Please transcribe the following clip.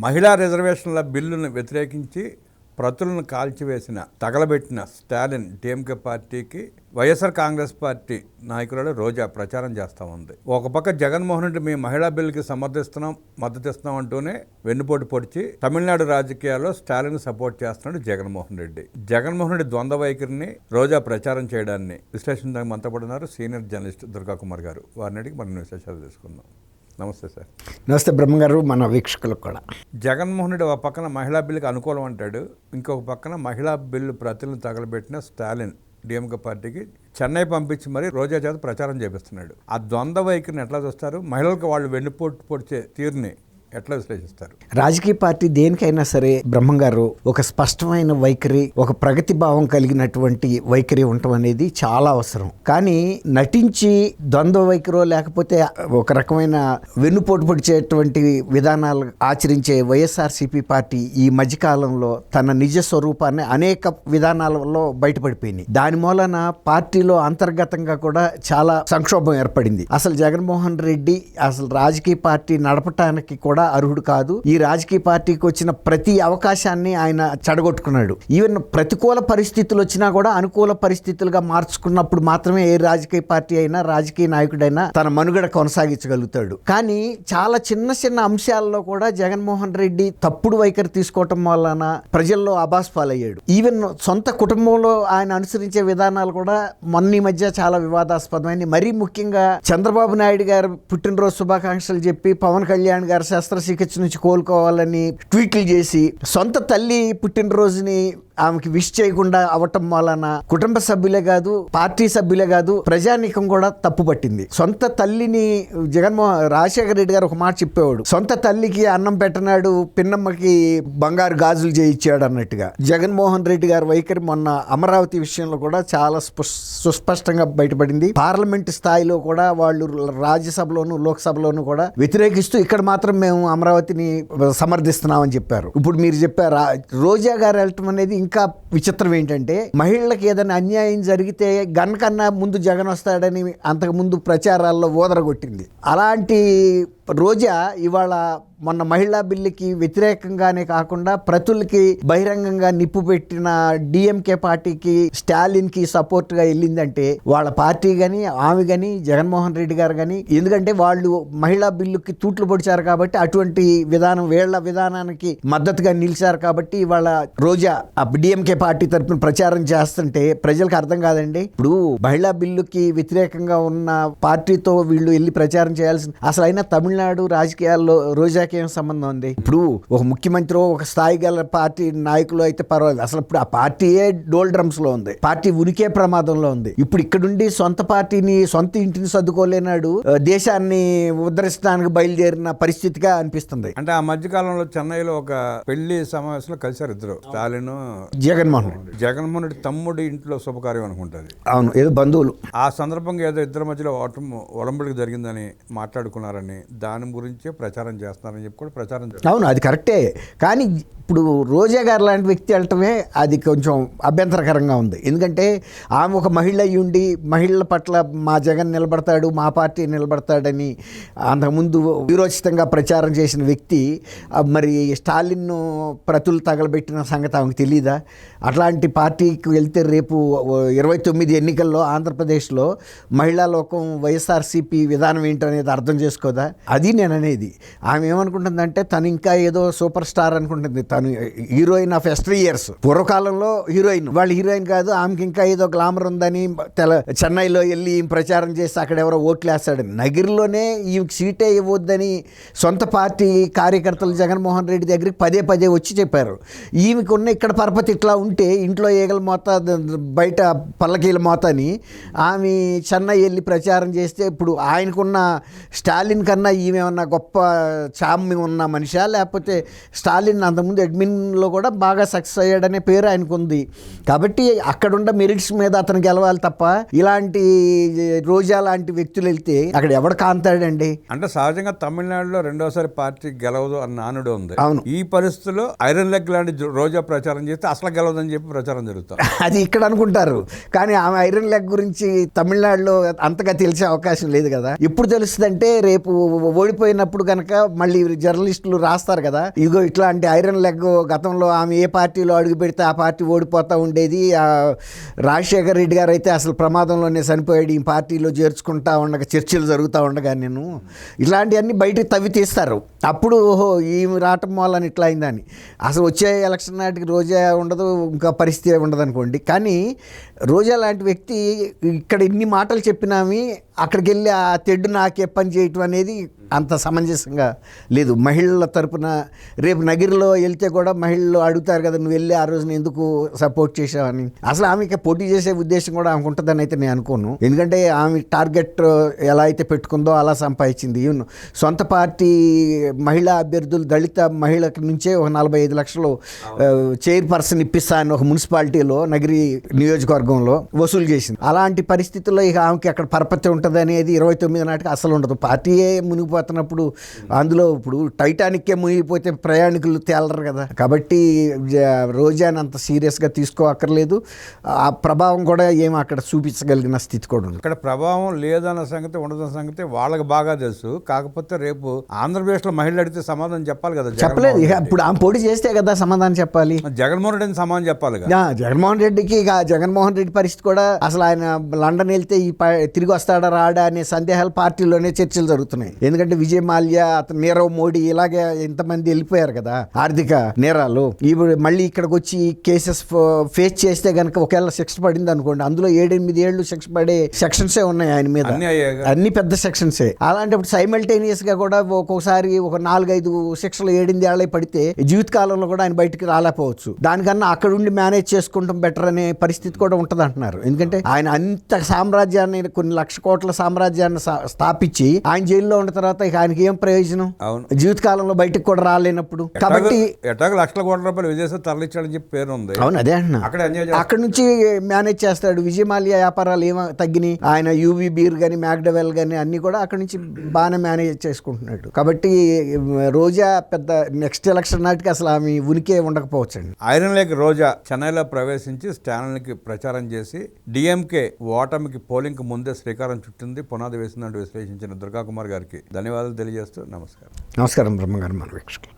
మహిళా రిజర్వేషన్ల బిల్లును వ్యతిరేకించి ప్రతులను కాల్చివేసిన తగలబెట్టిన స్టాలిన్ డిఎంకే పార్టీకి వైఎస్ఆర్ కాంగ్రెస్ పార్టీ నాయకురాలు రోజా ప్రచారం చేస్తూ ఉంది. ఒక పక్క జగన్మోహన్ రెడ్డి మీ మహిళా బిల్లుకి మద్దతిస్తున్నాం అంటూనే వెన్నుపోటు పొడిచి తమిళనాడు రాజకీయాల్లో స్టాలిన్ సపోర్ట్ చేస్తున్నాడు జగన్మోహన్ రెడ్డి. జగన్మోహన్ రెడ్డి ద్వంద్వ వైఖరిని రోజా ప్రచారం చేయడాన్ని విశ్లేషించడానికి మనతో పడుతున్నారు సీనియర్ జర్నలిస్ట్ దుర్గా కుమార్ గారు. వారిని అడిగి మనం విశేషాలు తెలుసుకుందాం. నమస్తే సార్. నమస్తే బ్రహ్మగారు, మన వీక్షకులకు కూడా. జగన్మోహన్ రెడ్డి ఒక పక్కన మహిళా బిల్లుకి అనుకూలం అంటాడు, ఇంకొక పక్కన మహిళా బిల్లు ప్రతులను తగలబెట్టిన స్టాలిన్ డిఎంకే పార్టీకి చెన్నై పంపించి మరీ రోజా చేత ప్రచారం చేపిస్తున్నాడు. ఆ ద్వంద్వ వైఖరిని ఎట్లా చూస్తారు? మహిళలకు వాళ్ళు వెన్నుపోటు పొడిచే తీరుని ఎట్లా విశ్లేషిస్తారు? రాజకీయ పార్టీ దేనికైనా సరే బ్రహ్మంగారు ఒక స్పష్టమైన వైఖరి, ఒక ప్రగతి భావం కలిగినటువంటి వైఖరి ఉండటం అనేది చాలా అవసరం. కానీ నటించి ద్వంద్వ వైఖరో లేకపోతే ఒక రకమైన వెన్నుపోటు పొడిచేటువంటి విధానాలు ఆచరించే వైఎస్ఆర్సీపీ పార్టీ ఈ మధ్యకాలంలో తన నిజ స్వరూపాన్ని అనేక విధానాలలో బయటపడిపోయింది. దాని మూలన పార్టీలో అంతర్గతంగా కూడా చాలా సంక్షోభం ఏర్పడింది. అసలు జగన్మోహన్ రెడ్డి అసలు రాజకీయ పార్టీ నడపటానికి కూడా అర్హుడు కాదు. ఈ రాజకీయ పార్టీకి వచ్చిన ప్రతి అవకాశాన్ని ఆయన చెడగొట్టుకున్నాడు. ఈవెన్ ప్రతికూల పరిస్థితులు వచ్చినా కూడా అనుకూల పరిస్థితులుగా మార్చుకున్నప్పుడు మాత్రమే ఏ రాజకీయ పార్టీ అయినా రాజకీయ నాయకుడైనా తన మనుగడ కొనసాగించగలుగుతాడు. కానీ చాలా చిన్న చిన్న అంశాల్లో కూడా జగన్మోహన్ రెడ్డి తప్పుడు వైఖరి తీసుకోవటం వలన ప్రజల్లో అబాస్పాలయ్యాడు. ఈవెన్ సొంత కుటుంబంలో ఆయన అనుసరించే విధానాలు కూడా మొన్న మధ్య చాలా వివాదాస్పదమైంది. మరీ ముఖ్యంగా చంద్రబాబు నాయుడు గారు పుట్టినరోజు శుభాకాంక్షలు చెప్పి పవన్ కళ్యాణ్ గారు శస్త్రచికిత్స నుంచి కోలుకోవాలని ట్వీట్లు చేసి సొంత తల్లి పుట్టినరోజుని ఆమెకి విష్ చేయకుండా అవటం వలన కుటుంబ సభ్యులే కాదు, పార్టీ సభ్యులే కాదు, ప్రజానీకం కూడా తప్పు పట్టింది. సొంత తల్లిని రాజశేఖర రెడ్డి గారు ఒక మాట చెప్పేవాడు, సొంత తల్లికి అన్నం పెట్టనాడు పిన్నమ్మకి బంగారు గాజులు చేయించాడు అన్నట్టుగా. జగన్మోహన్ రెడ్డి గారి వైఖరి మొన్న అమరావతి విషయంలో కూడా చాలా సుస్పష్టంగా బయటపడింది. పార్లమెంట్ స్థాయిలో కూడా వాళ్ళు రాజ్యసభలోను లోక్సభలోను కూడా వ్యతిరేకిస్తూ ఇక్కడ మాత్రం మేము అమరావతిని సమర్థిస్తున్నామని చెప్పారు. ఇప్పుడు మీరు చెప్పారు రోజా గారు వెళ్ళటం అనేది ఇంకా విచిత్రం ఏంటంటే, మహిళలకు ఏదైనా అన్యాయం జరిగితే గన్ కన్నా ముందు జగన్ వస్తాడని అంతకు ముందు ప్రచారాల్లో ఓదరగొట్టింది. అలాంటి రోజా ఇవాళ మొన్న మహిళా బిల్లుకి వ్యతిరేకంగానే కాకుండా ప్రతులకి బహిరంగంగా నిప్పు పెట్టిన డిఎంకే పార్టీకి స్టాలిన్కి సపోర్ట్గా వెళ్ళిందంటే వాళ్ళ పార్టీ కానీ ఆమె కానీ జగన్మోహన్ రెడ్డి గారు కానీ, ఎందుకంటే వాళ్ళు మహిళా బిల్లుకి తూట్లు పొడిచారు కాబట్టి అటువంటి విధానం వీళ్ళ విధానానికి మద్దతుగా నిలిచారు కాబట్టి ఇవాళ రోజా డిఎంకే పార్టీ తరఫున ప్రచారం చేస్తుంటే ప్రజలకు అర్థం కాదండి. ఇప్పుడు మహిళా బిల్లుకి వ్యతిరేకంగా ఉన్న పార్టీతో వీళ్ళు వెళ్ళి ప్రచారం చేయాల్సిన అసలు అయినా తమిళనాడు రాజకీయాల్లో రోజా ఏం సంబంధం ఉంది? ఇప్పుడు ఒక ముఖ్యమంత్రి ఒక స్థాయి గల పార్టీ నాయకులు అయితే పర్వాలేదు, అసలు ఇప్పుడు ఆ పార్టీయే డోల్ డ్రమ్స్ లో ఉంది, పార్టీ ఉనికే ప్రమాదంలో ఉంది. ఇప్పుడు ఇక్కడుండి సొంత పార్టీని సొంత ఇంటిని సర్దుకోలేనాడు, దేశాన్ని ఉద్ధరించడానికి బయలుదేరిన పరిస్థితిగా అనిపిస్తుంది. అంటే ఆ మధ్య కాలంలో చెన్నైలో ఒక పెళ్లి సమావేశంలో కలిశారు ఇద్దరు, స్టాలిన్ జగన్మోహన్ రెడ్డి తమ్ముడి ఇంట్లో శుభకార్యం అనుకుంటుంది. అవును, ఏదో బంధువులు. ఆ సందర్భంగా ఏదో ఇద్దరి మధ్యలో ఒడంబడికి జరిగిందని మాట్లాడుకున్నారని, దాని గురించి ప్రచారం చేస్తున్నారని చెప్పి కూడా ప్రచారం చేస్తారు. అవును, అది కరెక్టే. కానీ ఇప్పుడు రోజా గారు లాంటి వ్యక్తి వెళ్ళటమే అది కొంచెం అభ్యంతరకరంగా ఉంది. ఎందుకంటే ఆమె ఒక మహిళ అయి ఉండి మహిళల పట్ల మా జగన్ నిలబడతాడు, మా పార్టీ నిలబడతాడని అంతకుముందు వీరోచితంగా ప్రచారం చేసిన వ్యక్తి మరి స్టాలిన్ ప్రతులు తగలబెట్టిన సంగతి ఆమెకు తెలీదా? అట్లాంటి పార్టీకి వెళ్తే రేపు 29 ఎన్నికల్లో ఆంధ్రప్రదేశ్లో మహిళా లోకం వైఎస్ఆర్సీపీ విధానం ఏంటనేది అర్థం చేసుకోదా? అది నేను అనేది. ఆమె ఏమనుకుంటుందంటే తను ఇంకా ఏదో సూపర్ స్టార్ అనుకుంటుంది. తను హీరోయిన్ ఆఫ్ ఎస్ట్రీ ఇయర్స్, పూర్వకాలంలో హీరోయిన్, వాళ్ళు హీరోయిన్ కాదు, ఆమెకి ఇంకా ఏదో గ్లామర్ ఉందని చెన్నైలో వెళ్ళి ప్రచారం చేసి అక్కడ ఎవరో ఓట్లు వేస్తాడని, నగిరిలోనే ఈ సీటే ఇవ్వద్దని సొంత పార్టీ కార్యకర్తలు జగన్మోహన్ రెడ్డి దగ్గరికి పదే వచ్చి చెప్పారు. ఈమెకు ఉన్న ఇక్కడ పరపతి ఇట్లా ఉంటే ఇంట్లో ఈగల మోత బయట పల్లకీల మోత అని ఆమె చెన్నై వెళ్ళి ప్రచారం చేస్తే ఇప్పుడు ఆయనకున్న స్టాలిన్ కన్నా ఈమెమన్నా గొప్ప చామ్యం ఉన్న మనిషా, లేకపోతే స్టాలిన్ అంతకుముందు అడ్మిన్లో కూడా బాగా సక్సెస్ అయ్యాడనే పేరు ఆయనకు ఉంది కాబట్టి అక్కడున్న మెరిట్స్ మీద అతను గెలవాలి తప్ప ఇలాంటి రోజా లాంటి వ్యక్తులు వెళ్తే అక్కడ ఎవడు కాంతాడండి? అంటే సహజంగా తమిళనాడులో రెండోసారి పార్టీ గెలవదు అన్న నానుడు ఉంది. అవును, ఈ పరిస్థితుల్లో ఐరన్ లెగ్ లాంటి రోజా ప్రచారం చేస్తే అసలు గెలవదని చెప్పి ప్రచారం జరుగుతుంది. అది ఇక్కడ అనుకుంటారు, కానీ ఆమె ఐరన్ లెగ్ గురించి తమిళనాడులో అంతగా తెలిసే అవకాశం లేదు కదా. ఎప్పుడు తెలుస్తుందంటే రేపు ఓడిపోయినప్పుడు కనుక మళ్ళీ జర్నలిస్టులు రాస్తారు కదా, ఇదిగో ఇట్లాంటి ఐరన్ లెగ్ గతంలో ఆమె ఏ పార్టీలో అడుగు పెడితే ఆ పార్టీ ఓడిపోతూ ఉండేది, రాజశేఖర్ రెడ్డి గారు అయితే అసలు ప్రమాదంలోనే చనిపోయాడు, ఈ పార్టీలో చేర్చుకుంటా ఉండగా చర్చలు జరుగుతూ ఉండగా నేను ఇట్లాంటివన్నీ బయటకు తవ్వి తీస్తారు. అప్పుడు ఓహో ఈమె రావటం వల్ల ఇట్లా అయిందని. అసలు వచ్చే ఎలక్షన్ నాటికి రోజా ఉండదు, ఇంకా పరిస్థితి ఉండదు అనుకోండి. కానీ రోజా లాంటి వ్యక్తి ఇక్కడ ఇన్ని మాటలు చెప్పినామి అక్కడికి వెళ్ళి ఆ తెడ్డు నాకే పని చేయటం అనేది అంత సమంజసంగా లేదు. మహిళల తరపున రేపు నగిరిలో వెళ్తే కూడా మహిళలు అడుగుతారు కదా, నువ్వు వెళ్ళి ఆ రోజున ఎందుకు సపోర్ట్ చేసావని. అసలు ఆమెకి పోటీ చేసే ఉద్దేశం కూడా ఆమెకు ఉంటుందని అయితే నేను అనుకోను. ఎందుకంటే ఆమె టార్గెట్ ఎలా అయితే పెట్టుకుందో అలా సంపాదించింది. ఈవెన్ సొంత పార్టీ మహిళా అభ్యర్థులు దళిత మహిళకి నుంచే ఒక 45 లక్షలు చైర్పర్సన్ ఇప్పిస్తా అని ఒక మున్సిపాలిటీలో నగిరి నియోజకవర్గంలో వసూలు చేసింది. అలాంటి పరిస్థితుల్లో ఇక ఆమెకి అక్కడ పరపతి ఉంటుంది అనేది 29 నాటికి అసలు ఉండదు. పార్టీయే మునిగిపోతున్నప్పుడు అందులో ఇప్పుడు టైటానిక్కే మునిగిపోతే ప్రయాణికులు తేలరు కదా. కాబట్టి రోజాని అంత సీరియస్గా తీసుకోక్కర్లేదు. ఆ ప్రభావం కూడా ఏమో అక్కడ చూపించగలిగిన స్థితి కూడా ఉంది. ఇక్కడ ప్రభావం లేదన్న సంగతి ఉండదన్న సంగతి వాళ్ళకి బాగా తెలుసు. కాకపోతే రేపు ఆంధ్రప్రదేశ్లో మహిళలు అడిగితే సమాధానం చెప్పాలి కదా. చెప్పలేదు. ఇక ఇప్పుడు ఆమె పోటీ చేస్తే కదా సమాధానం చెప్పాలి. జగన్మోహన్ రెడ్డిని సమాధానం చెప్పాలి కదా. జగన్మోహన్ రెడ్డికి ఇక జగన్మోహన్ రెడ్డి పరిస్థితి కూడా అసలు ఆయన లండన్ వెళ్తే తిరిగి వస్తాడా రాడా అనే సందేహాలు పార్టీలోనే చర్చలు జరుగుతున్నాయి. ఎందుకంటే విజయ్ మాల్యా, అతను నీరవ్ మోడీ ఇలాగే ఇంతమంది వెళ్ళిపోయారు కదా ఆర్థిక నేరాలు. ఇప్పుడు మళ్ళీ ఇక్కడికి వచ్చి కేసెస్ ఫేస్ చేస్తే కనుక ఒకవేళ శిక్ష పడింది అనుకోండి, అందులో 7-8 ఏళ్ళు శిక్ష పడే సెక్షన్సే ఉన్నాయి ఆయన మీద, అన్ని పెద్ద సెక్షన్సే. అలాంటప్పుడు సైమల్టేనియస్ గా కూడా ఒక్కొక్కసారి ఒక 4-5 శిక్షలు 7-8 ఏళ్ళే పడితే జీవితకాలంలో కూడా ఆయన బయటికి రాలేకపోవచ్చు. దానికన్నా అక్కడ ఉండి మేనేజ్ చేసుకుంటాం బెటర్ అనే పరిస్థితి కూడా ఉంటుంది అంటున్నారు. ఎందుకంటే ఆయన అంత సామ్రాజ్యాన్ని, కొన్ని లక్ష కోట్ల సామ్రాజ్యాన్ని స్థాపించి ఆయన జైల్లో ఉన్న తర్వాత ఇక ఆయనకి ఏం ప్రయోజనం జీవితకాలంలో బయటకు కూడా రాలేనప్పుడు. కాబట్టి లక్షల కోట్ల రూపాయలు విదేశాలు తరలించాడని చెప్పి పేరు ఉంది. అవును, అదే అంటున్నా. అక్కడ నుంచి మేనేజ్ చేస్తాడు. విజయ్ మాల్యా వ్యాపారాలు ఏమో తగ్గినాయి, ఆయన యూవీ బీర్ కానీ మ్యాక్డవెల్ కానీ అన్ని కూడా అక్కడ నుంచి బాగానే మేనేజ్ చేసుకుంటున్నాడు. కాబట్టి రోజా పెద్ద నెక్స్ట్ ఎలక్షన్ నాటికి అసలు ఆమె ఉనికి ఉండకపోవచ్చు అండి. ఐరన్ లేక్ రోజా చెన్నైలో ప్రవేశించి స్టాలిన్కి ప్రచారం చేసి డిఎంకే ఓటమికి పోలింగ్కి ముందే శ్రీకారం చుట్టింది, పునాది వేసిందంటూ విశ్లేషించిన దుర్గా కుమార్ గారికి ధన్యవాదాలు తెలియజేస్తూ నమస్కారం. నమస్కారం బ్రహ్మగారు, మన వీక్షకులు.